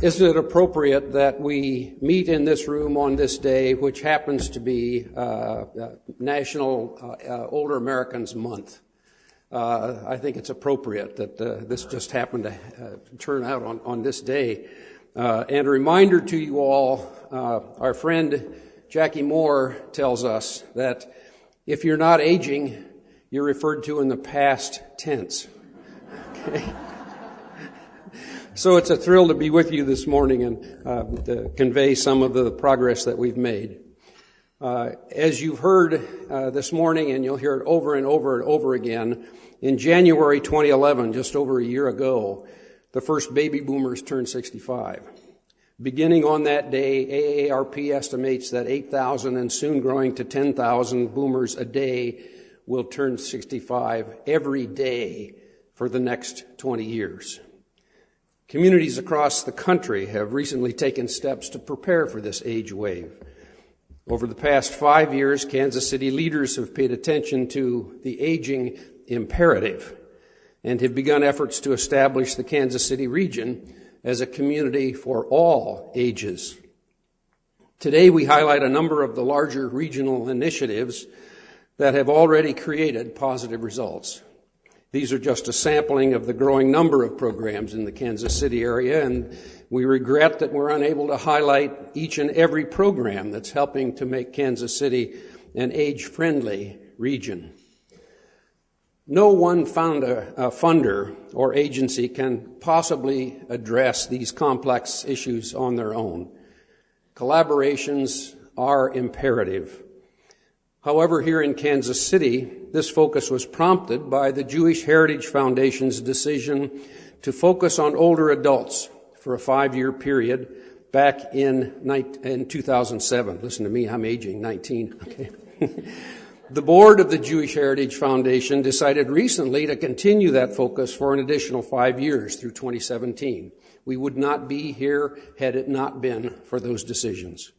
Isn't it appropriate that we meet in this room on this day, which happens to be National Older Americans Month? I think it's appropriate that this just happened to turn out on this day. And a reminder to you all, our friend Jackie Moore tells us that if you're not aging, you're referred to in the past tense. Okay? So it's a thrill to be with you this morning and to convey some of the progress that we've made. As you've heard this morning, and you'll hear it over and over and over again, in January 2011, just over a year ago, the first baby boomers turned 65. Beginning on that day, AARP estimates that 8,000 and soon growing to 10,000 boomers a day will turn 65 every day for the next 20 years. Communities across the country have recently taken steps to prepare for this age wave. Over the past 5 years, Kansas City leaders have paid attention to the aging imperative and have begun efforts to establish the Kansas City region as a community for all ages. Today, we highlight a number of the larger regional initiatives that have already created positive results. These are just a sampling of the growing number of programs in the Kansas City area, and we regret that we're unable to highlight each and every program that's helping to make Kansas City an age-friendly region. No one funder or agency can possibly address these complex issues on their own. Collaborations are imperative. However, here in Kansas City, this focus was prompted by the Jewish Heritage Foundation's decision to focus on older adults for a 5-year period back in 2007. Listen to me, I'm aging, 19. Okay. The board of the Jewish Heritage Foundation decided recently to continue that focus for an additional 5 years through 2017. We would not be here had it not been for those decisions.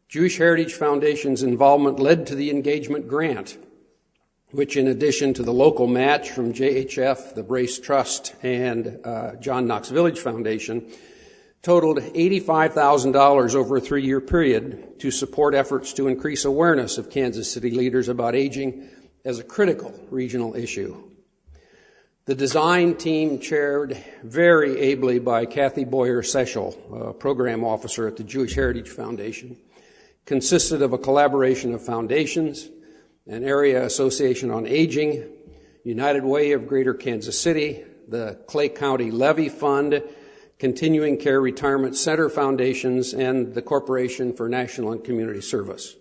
Jewish Heritage Foundation's involvement led to the engagement grant, which in addition to the local match from JHF, the Brace Trust, and John Knox Village Foundation, totaled $85,000 over a 3-year period to support efforts to increase awareness of Kansas City leaders about aging as a critical regional issue. The design team, chaired very ably by Kathy Boyer-Seschel, program officer at the Jewish Heritage Foundation, consisted of a collaboration of foundations, an area association on aging, United Way of Greater Kansas City, the Clay County Levy Fund, Continuing Care Retirement Center Foundations, and the Corporation for National and Community Service.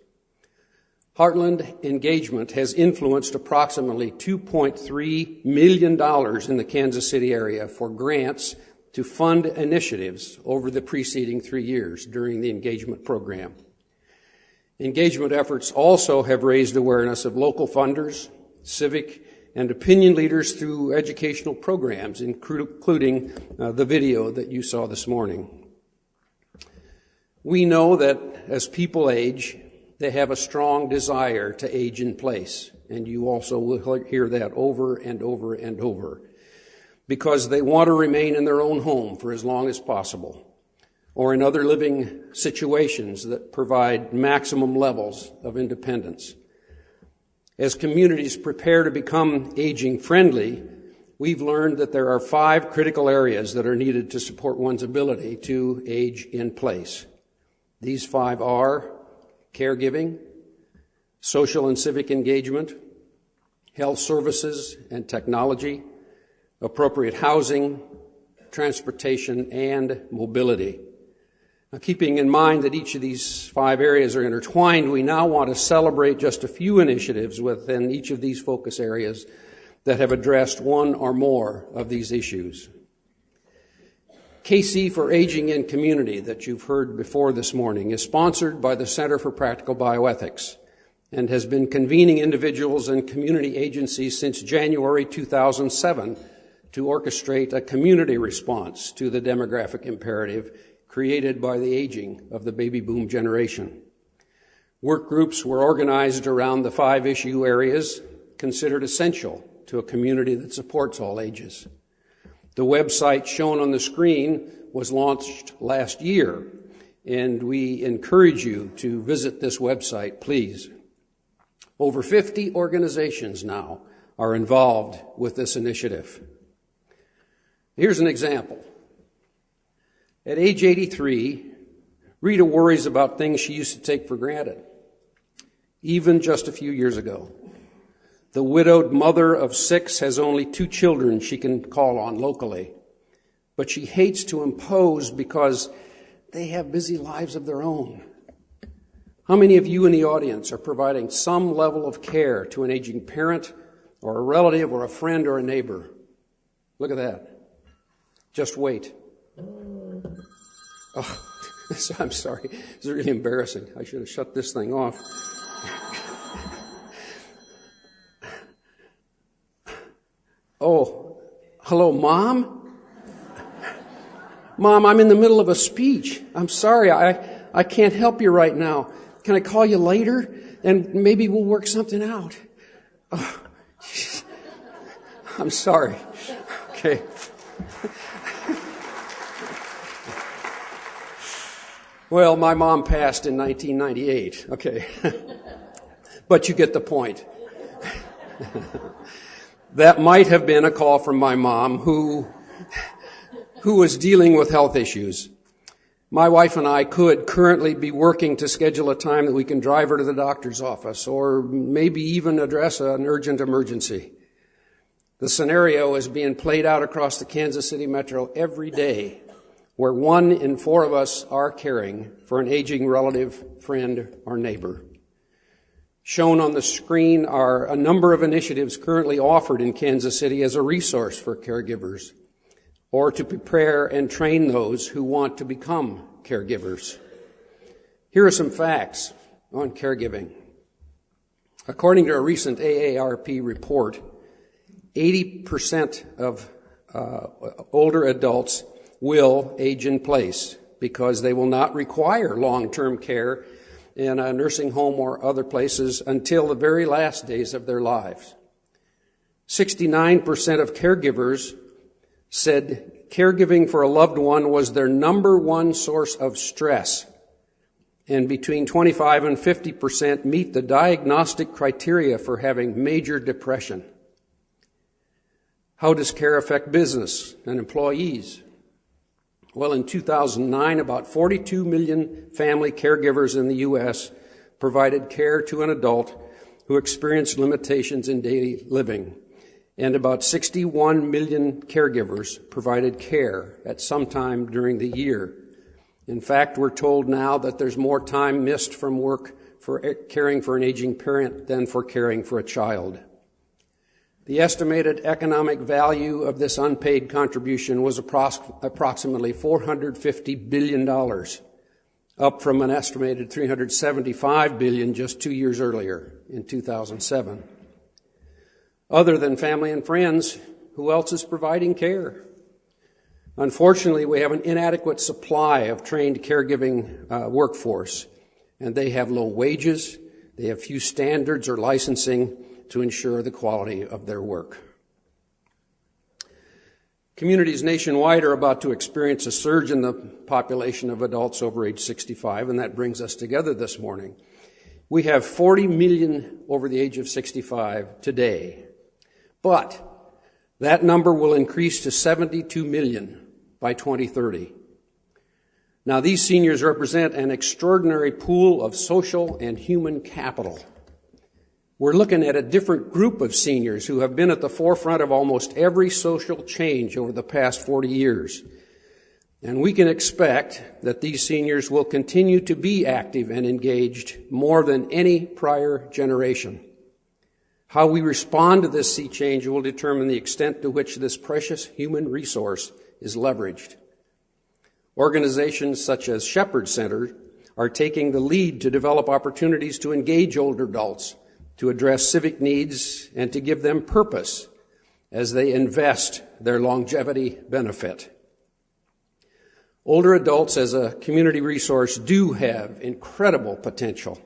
Heartland engagement has influenced approximately $2.3 million in the Kansas City area for grants to fund initiatives over the preceding 3 years during the engagement program. Engagement efforts also have raised awareness of local funders, civic and opinion leaders through educational programs, including the video that you saw this morning. We know that as people age, they have a strong desire to age in place, and you also will hear that over and over and over, because they want to remain in their own home for as long as possible, or in other living situations that provide maximum levels of independence. As communities prepare to become aging-friendly, we've learned that there are 5 critical areas that are needed to support one's ability to age in place. These 5 are caregiving, social and civic engagement, health services and technology, appropriate housing, transportation, and mobility. Now, keeping in mind that each of these 5 areas are intertwined, we now want to celebrate just a few initiatives within each of these focus areas that have addressed one or more of these issues. KC for Aging in Community, that you've heard before this morning, is sponsored by the Center for Practical Bioethics and has been convening individuals and community agencies since January 2007 to orchestrate a community response to the demographic imperative created by the aging of the baby boom generation. Work groups were organized around the 5 issue areas considered essential to a community that supports all ages. The website shown on the screen was launched last year, and we encourage you to visit this website, please. Over 50 organizations now are involved with this initiative. Here's an example. At age 83, Rita worries about things she used to take for granted, even just a few years ago. The widowed mother of 6 has only 2 children she can call on locally, but she hates to impose because they have busy lives of their own. How many of you in the audience are providing some level of care to an aging parent or a relative or a friend or a neighbor? Look at that. Just wait. Oh, I'm sorry. This is really embarrassing. I should have shut this thing off. Oh, hello, Mom? Mom, I'm in the middle of a speech. I'm sorry. I can't help you right now. Can I call you later? And maybe we'll work something out. Oh, I'm sorry. Okay. Well, my mom passed in 1998. Okay. But you get the point. That might have been a call from my mom who was dealing with health issues. My wife and I could currently be working to schedule a time that we can drive her to the doctor's office or maybe even address an urgent emergency. The scenario is being played out across the Kansas City metro every day, where 1 in 4 of us are caring for an aging relative, friend, or neighbor. Shown on the screen are a number of initiatives currently offered in Kansas City as a resource for caregivers, or to prepare and train those who want to become caregivers. Here are some facts on caregiving. According to a recent AARP report, 80% of older adults will age in place because they will not require long-term care in a nursing home or other places until the very last days of their lives. 69% of caregivers said caregiving for a loved one was their number one source of stress, and between 25 and 50% meet the diagnostic criteria for having major depression. How does care affect business and employees? Well, in 2009, about 42 million family caregivers in the U.S. provided care to an adult who experienced limitations in daily living, and about 61 million caregivers provided care at some time during the year. In fact, we're told now that there's more time missed from work for caring for an aging parent than for caring for a child. The estimated economic value of this unpaid contribution was approximately $450 billion, up from an estimated $375 billion just 2 years earlier in 2007. Other than family and friends, who else is providing care? Unfortunately, we have an inadequate supply of trained caregiving workforce, and they have low wages, they have few standards or licensing to ensure the quality of their work. Communities nationwide are about to experience a surge in the population of adults over age 65, and that brings us together this morning. We have 40 million over the age of 65 today, but that number will increase to 72 million by 2030. Now, these seniors represent an extraordinary pool of social and human capital. We're looking at a different group of seniors who have been at the forefront of almost every social change over the past 40 years. And we can expect that these seniors will continue to be active and engaged more than any prior generation. How we respond to this sea change will determine the extent to which this precious human resource is leveraged. Organizations such as Shepherd Center are taking the lead to develop opportunities to engage older adults, to address civic needs, and to give them purpose as they invest their longevity benefit. Older adults as a community resource do have incredible potential.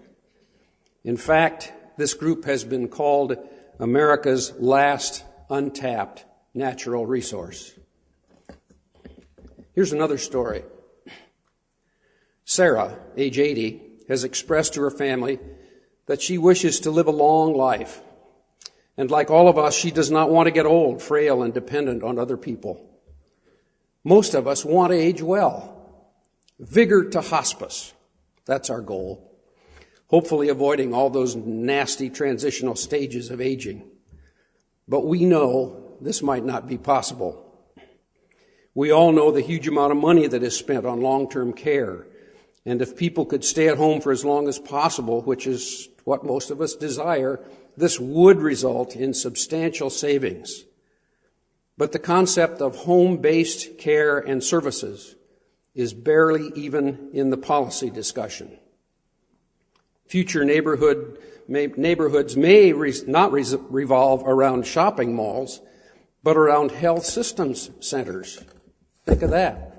In fact, this group has been called America's last untapped natural resource. Here's another story. Sarah, age 80, has expressed to her family that she wishes to live a long life. And like all of us, she does not want to get old, frail, and dependent on other people. Most of us want to age well. Vigor to hospice. That's our goal. Hopefully avoiding all those nasty transitional stages of aging. But we know this might not be possible. We all know the huge amount of money that is spent on long-term care. And if people could stay at home for as long as possible, which is what most of us desire, this would result in substantial savings. But the concept of home-based care and services is barely even in the policy discussion. Future neighborhoods may not revolve around shopping malls, but around health systems centers. Think of that.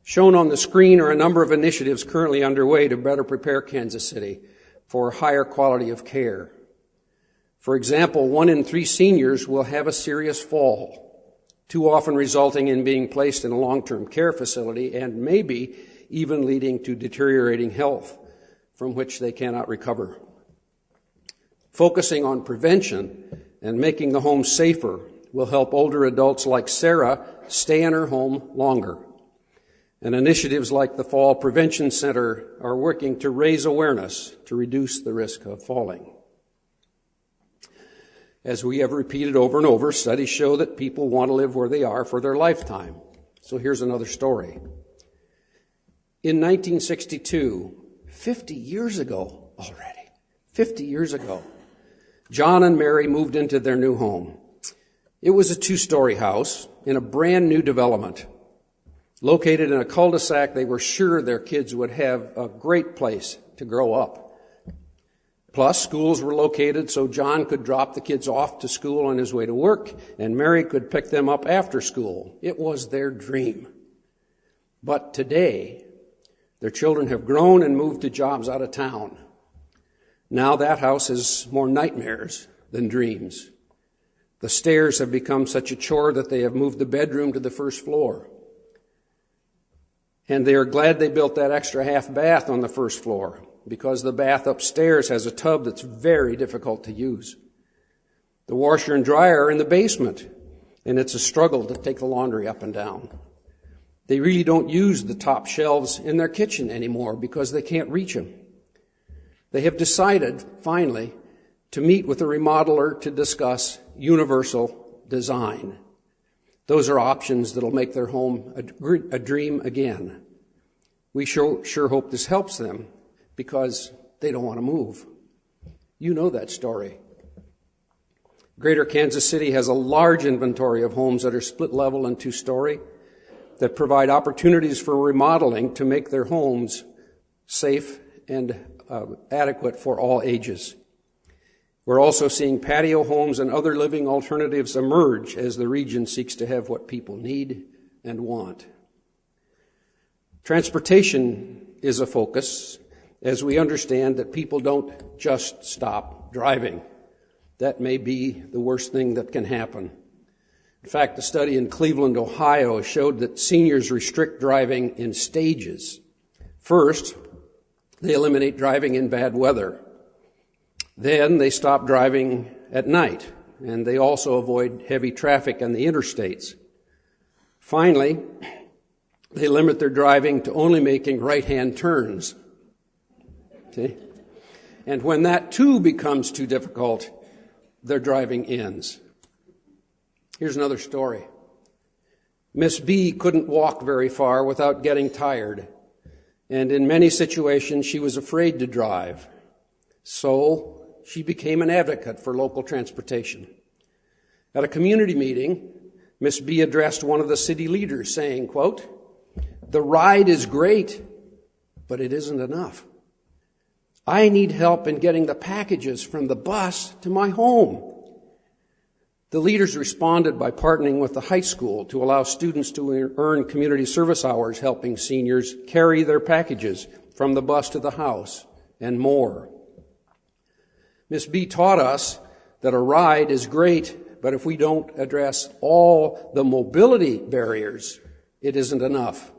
Shown on the screen are a number of initiatives currently underway to better prepare Kansas City for higher quality of care. For example, 1 in 3 seniors will have a serious fall, too often resulting in being placed in a long-term care facility and maybe even leading to deteriorating health from which they cannot recover. Focusing on prevention and making the home safer will help older adults like Sarah stay in her home longer. And initiatives like the Fall Prevention Center are working to raise awareness to reduce the risk of falling. As we have repeated over and over, studies show that people want to live where they are for their lifetime. So here's another story. In 1962, 50 years ago already, 50 years ago, John and Mary moved into their new home. It was a 2-story house in a brand new development. Located in a cul-de-sac, they were sure their kids would have a great place to grow up. Plus, schools were located so John could drop the kids off to school on his way to work, and Mary could pick them up after school. It was their dream. But today, their children have grown and moved to jobs out of town. Now that house has more nightmares than dreams. The stairs have become such a chore that they have moved the bedroom to the first floor. And they are glad they built that extra half bath on the first floor, because the bath upstairs has a tub that's very difficult to use. The washer and dryer are in the basement, and it's a struggle to take the laundry up and down. They really don't use the top shelves in their kitchen anymore because they can't reach them. They have decided, finally, to meet with a remodeler to discuss universal design. Those are options that'll make their home a dream again. We sure hope this helps them because they don't want to move. You know that story. Greater Kansas City has a large inventory of homes that are split level and 2-story that provide opportunities for remodeling to make their homes safe and adequate for all ages. We're also seeing patio homes and other living alternatives emerge as the region seeks to have what people need and want. Transportation is a focus as we understand that people don't just stop driving. That may be the worst thing that can happen. In fact, a study in Cleveland, Ohio showed that seniors restrict driving in stages. First, they eliminate driving in bad weather. Then they stop driving at night, and they also avoid heavy traffic on the interstates. Finally, they limit their driving to only making right-hand turns. Okay? And when that too becomes too difficult, their driving ends. Here's another story. Miss B couldn't walk very far without getting tired, and in many situations she was afraid to drive. So she became an advocate for local transportation. At a community meeting, Miss B addressed one of the city leaders saying, quote, "The ride is great, but it isn't enough. I need help in getting the packages from the bus to my home." The leaders responded by partnering with the high school to allow students to earn community service hours helping seniors carry their packages from the bus to the house and more. Miss B taught us that a ride is great, but if we don't address all the mobility barriers, it isn't enough.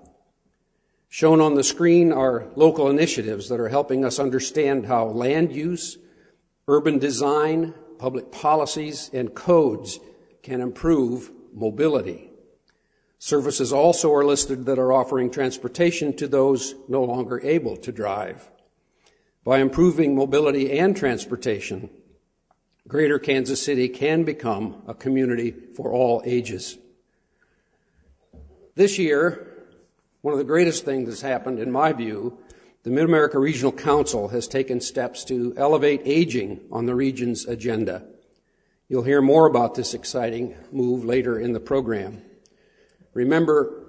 Shown on the screen are local initiatives that are helping us understand how land use, urban design, public policies, and codes can improve mobility. Services also are listed that are offering transportation to those no longer able to drive. By improving mobility and transportation, Greater Kansas City can become a community for all ages. This year, one of the greatest things that's happened, in my view, the Mid-America Regional Council has taken steps to elevate aging on the region's agenda. You'll hear more about this exciting move later in the program. Remember,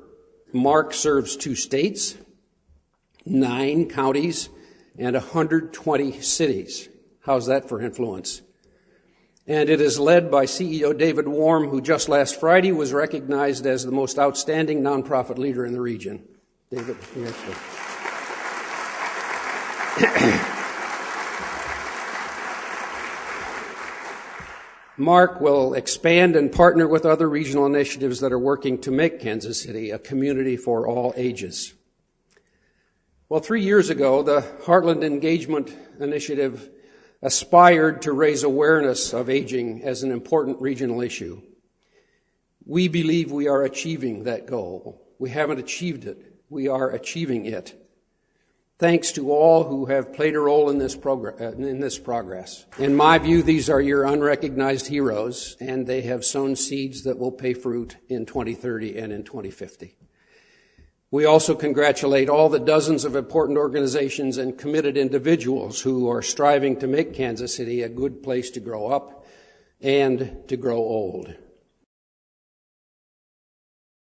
Mark serves 2 states, 9 counties, and 120 cities. How's that for influence? And it is led by CEO David Warm, who just last Friday was recognized as the most outstanding nonprofit leader in the region. David, Mark will expand and partner with other regional initiatives that are working to make Kansas City a community for all ages. Well, 3 years ago, the Heartland Engagement Initiative aspired to raise awareness of aging as an important regional issue. We believe we are achieving that goal. We haven't achieved it. We are achieving it. Thanks to all who have played a role in this progress. In my view, these are your unrecognized heroes, and they have sown seeds that will pay fruit in 2030 and in 2050. We also congratulate all the dozens of important organizations and committed individuals who are striving to make Kansas City a good place to grow up and to grow old.